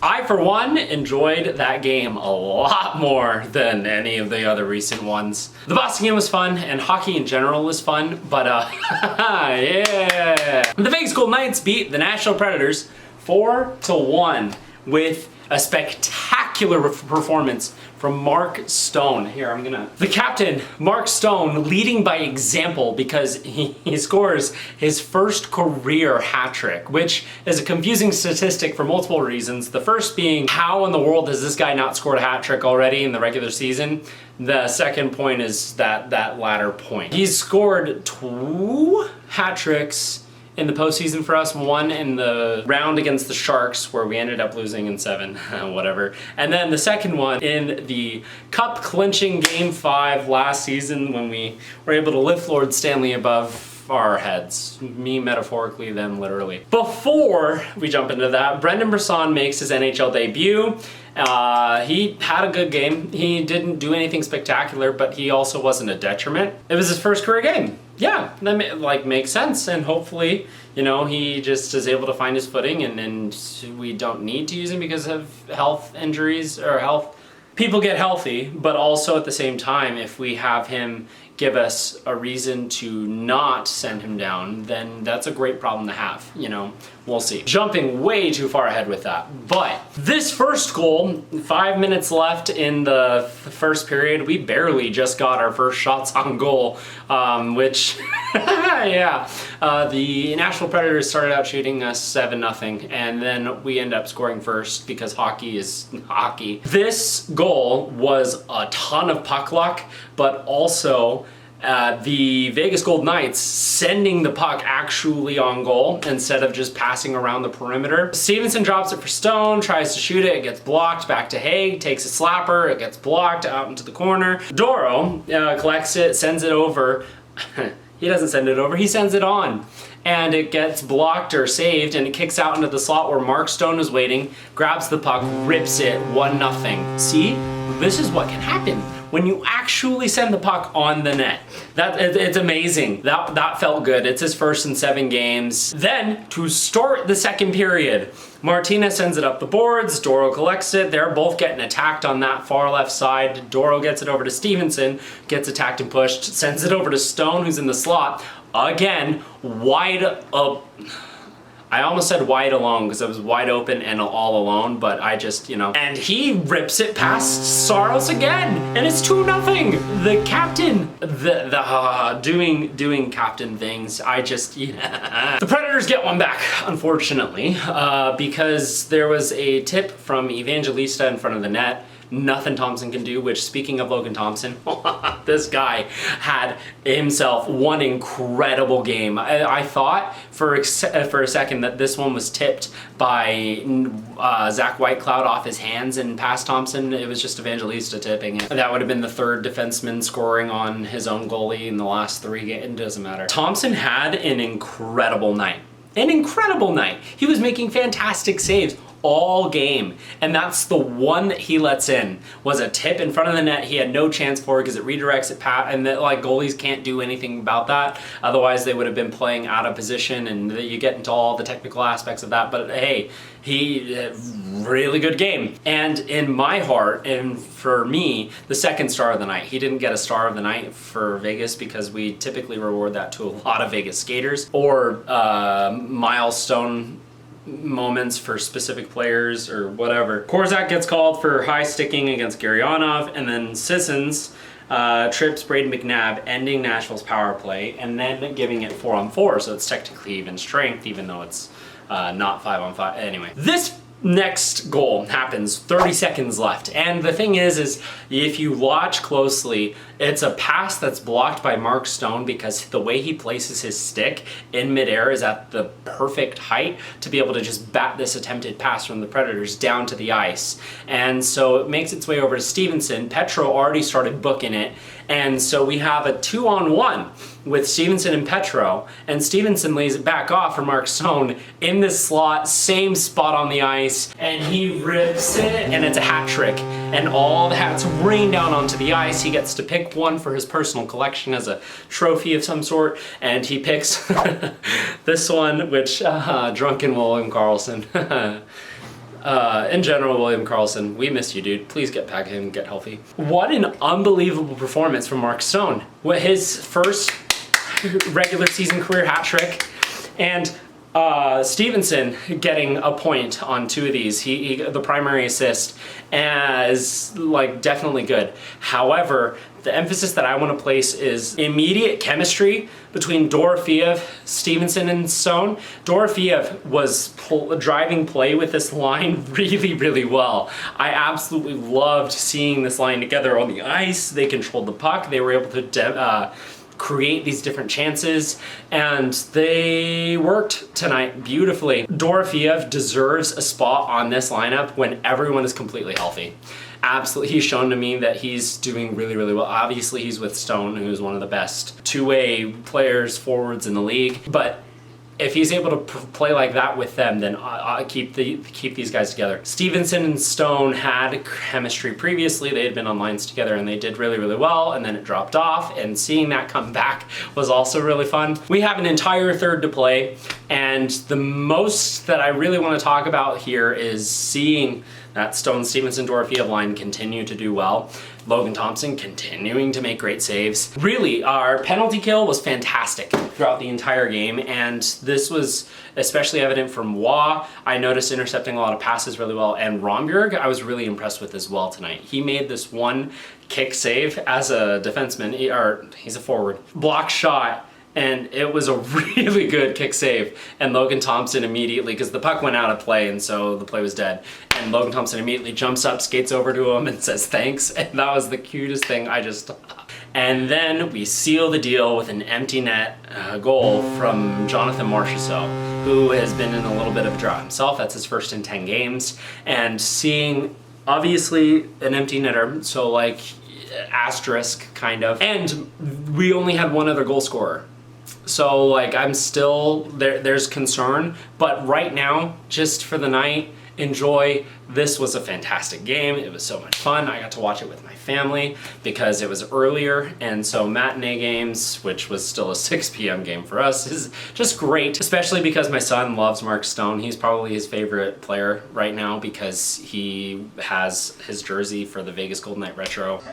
I, for one, enjoyed that game a lot more than any of the other recent ones. The Boston game was fun, and hockey in general was fun, but yeah! The Vegas Golden Knights beat the Nashville Predators 4-1 with a spectacular performance from Mark Stone. The captain, Mark Stone, leading by example because he scores his first career hat trick, which is a confusing statistic for multiple reasons. The first being, how in the world has this guy not scored a hat trick already in the regular season? The second point is that latter point. He's scored 2 hat tricks in the postseason for us, one in the round against the Sharks where we ended up losing in 7, whatever. And then the second one in the cup clinching game 5 last season when we were able to lift Lord Stanley above our heads. Me metaphorically, them literally. Before we jump into that, Brendan Brisson makes his NHL debut. He had a good game. He didn't do anything spectacular, but he also wasn't a detriment. It was his first career game. Yeah, that makes sense, and hopefully, you know, he just is able to find his footing, and we don't need to use him because of health injuries or health. People get healthy, but also at the same time, if we have him give us a reason to not send him down, then that's a great problem to have, you know, we'll see. Jumping way too far ahead with that, but this first goal, 5 minutes left in the first period, we barely just got our first shots on goal, which, yeah, the Nashville Predators started out shooting us 7-0, and then we end up scoring first because hockey is hockey. This goal was a ton of puck luck, but also the Vegas Golden Knights sending the puck actually on goal instead of just passing around the perimeter. Stevenson drops it for Stone, tries to shoot it, it gets blocked, back to Haig, takes a slapper, it gets blocked out into the corner. Doro collects it, sends it over. He doesn't send it over, he sends it on. And it gets blocked or saved, and it kicks out into the slot where Mark Stone is waiting, grabs the puck, rips it, 1-0. See? This is what can happen when you actually send the puck on the net. It's amazing. That felt good. It's his first in 7 games. Then, to start the second period, Martinez sends it up the boards, Doro collects it, they're both getting attacked on that far left side. Doro gets it over to Stevenson, gets attacked and pushed, sends it over to Stone, who's in the slot. Again, wide up. I almost said wide alone because it was wide open and all alone, but I just, you know. And he rips it past Saros again, and it's 2-0. The captain, doing captain things. I just, yeah. The Predators get one back, unfortunately, because there was a tip from Evangelista in front of the net. Nothing Thompson can do, which, speaking of Logan Thompson, this guy had himself one incredible game. I thought for a second that this one was tipped by Zach Whitecloud off his hands and past Thompson. It was just Evangelista tipping it. That would have been the 3rd defenseman scoring on his own goalie in the last 3 games. It doesn't matter. Thompson had an incredible night. An incredible night. He was making fantastic saves all game, and that's the one that he lets in was a tip in front of the net. He had no chance for it because it redirects it and that, like, goalies can't do anything about that, otherwise they would have been playing out of position, and you get into all the technical aspects of that. But hey, he really good game. And in my heart, and for me, the second star of the night. He didn't get a star of the night for Vegas because we typically reward that to a lot of Vegas skaters or milestone moments for specific players or whatever. Korzak gets called for high sticking against Gurianov, and then Sissons trips Braden McNabb, ending Nashville's power play, and then giving it 4-on-4, so it's technically even strength, even though it's not 5-on-5. Anyway, this next goal happens 30 seconds left, and the thing is if you watch closely, it's a pass that's blocked by Mark Stone because the way he places his stick in midair is at the perfect height to be able to just bat this attempted pass from the Predators down to the ice. And so it makes its way over to Stevenson. Petro already started booking it, and so we have a 2-on-1 with Stevenson and Petro, and Stevenson lays it back off for Mark Stone in this slot, same spot on the ice, and he rips it, and it's a hat trick. And all the hats rain down onto the ice. He gets to pick one for his personal collection as a trophy of some sort, and he picks this one, which, Drunken William Karlsson. In general, William Karlsson, we miss you, dude. Please get back in, get healthy. What an unbelievable performance from Mark Stone. With his first regular season career hat trick, and Stevenson getting a point on 2 of these. He the primary assist is like definitely good. However, the emphasis that I want to place is immediate chemistry between Dorofeev, Stevenson, and Stone. Dorofeev was driving play with this line really, really well. I absolutely loved seeing this line together on the ice. They controlled the puck. They were able to create these different chances, and they worked tonight beautifully. Dorofeev deserves a spot on this lineup when everyone is completely healthy. Absolutely, he's shown to me that he's doing really, really well. Obviously, he's with Stone, who's one of the best two-way players, forwards in the league, but if he's able to play like that with them, then keep these guys together. Stevenson and Stone had chemistry previously. They had been on lines together and they did really, really well, and then it dropped off, and seeing that come back was also really fun. We have an entire third to play, and the most that I really want to talk about here is seeing that Stone, Stevenson, Dorofeev line continue to do well. Logan Thompson continuing to make great saves. Really, our penalty kill was fantastic throughout the entire game, and this was especially evident from Waugh. I noticed intercepting a lot of passes really well, and Romberg I was really impressed with as well tonight. He made this one kick save as a defenseman, or he's a forward, block shot, and it was a really good kick save. And Logan Thompson immediately, because the puck went out of play and so the play was dead, and Logan Thompson immediately jumps up, skates over to him and says thanks, and that was the cutest thing. And then we seal the deal with an empty net goal from Jonathan Marchessault, who has been in a little bit of a drought himself. That's his first in 10 games, and seeing obviously an empty netter, so like asterisk kind of, and we only had one other goal scorer. So like I'm still, there's concern, but right now, just for the night, enjoy. This was a fantastic game. It was so much fun. I got to watch it with my family because it was earlier, and so matinee games, which was still a 6 p.m. game for us, is just great, especially because my son loves Mark Stone. He's probably his favorite player right now because he has his jersey for the Vegas Golden Knight Retro.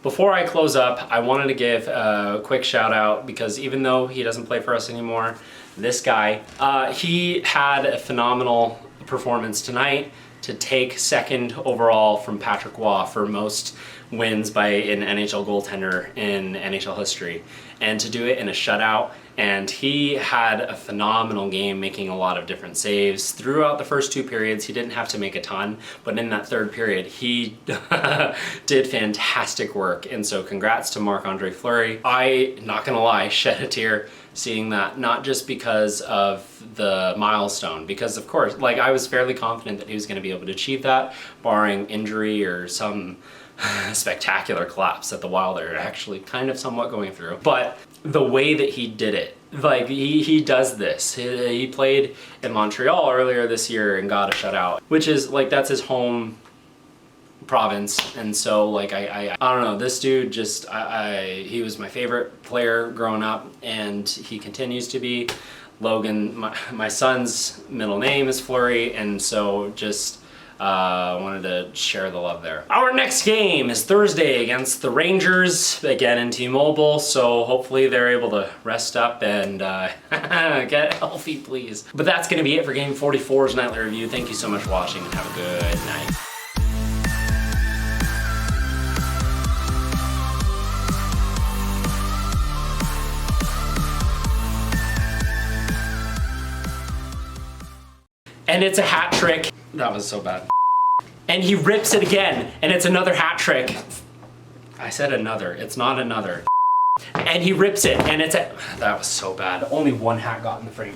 Before I close up, I wanted to give a quick shout out because even though he doesn't play for us anymore, this guy, he had a phenomenal performance tonight to take second overall from Patrick Waugh for most wins by an NHL goaltender in NHL history, and to do it in a shutout. And he had a phenomenal game, making a lot of different saves throughout the first 2 periods. He didn't have to make a ton, but in that third period, he did fantastic work. And so congrats to Marc-Andre Fleury. I, not gonna lie, shed a tear seeing that, not just because of the milestone, because of course, like I was fairly confident that he was gonna be able to achieve that, barring injury or some spectacular collapse that the Wild are actually kind of somewhat going through. But the way that he did it, like he does this. He played in Montreal earlier this year and got a shutout, which is like, that's his home province. And so like I don't know, this dude just he was my favorite player growing up, and he continues to be. Logan, my son's middle name is Fleury, and so just wanted to share the love there. Our next game is Thursday against the Rangers, again in T-Mobile, so hopefully they're able to rest up and get healthy, please. But that's going to be it for Game 44's Nightly Review. Thank you so much for watching, and have a good night. And it's a hat trick. That was so bad. And he rips it again, and it's another hat trick. I said another, it's not another. And he rips it, and it's a, that was so bad. Only one hat got in the frame.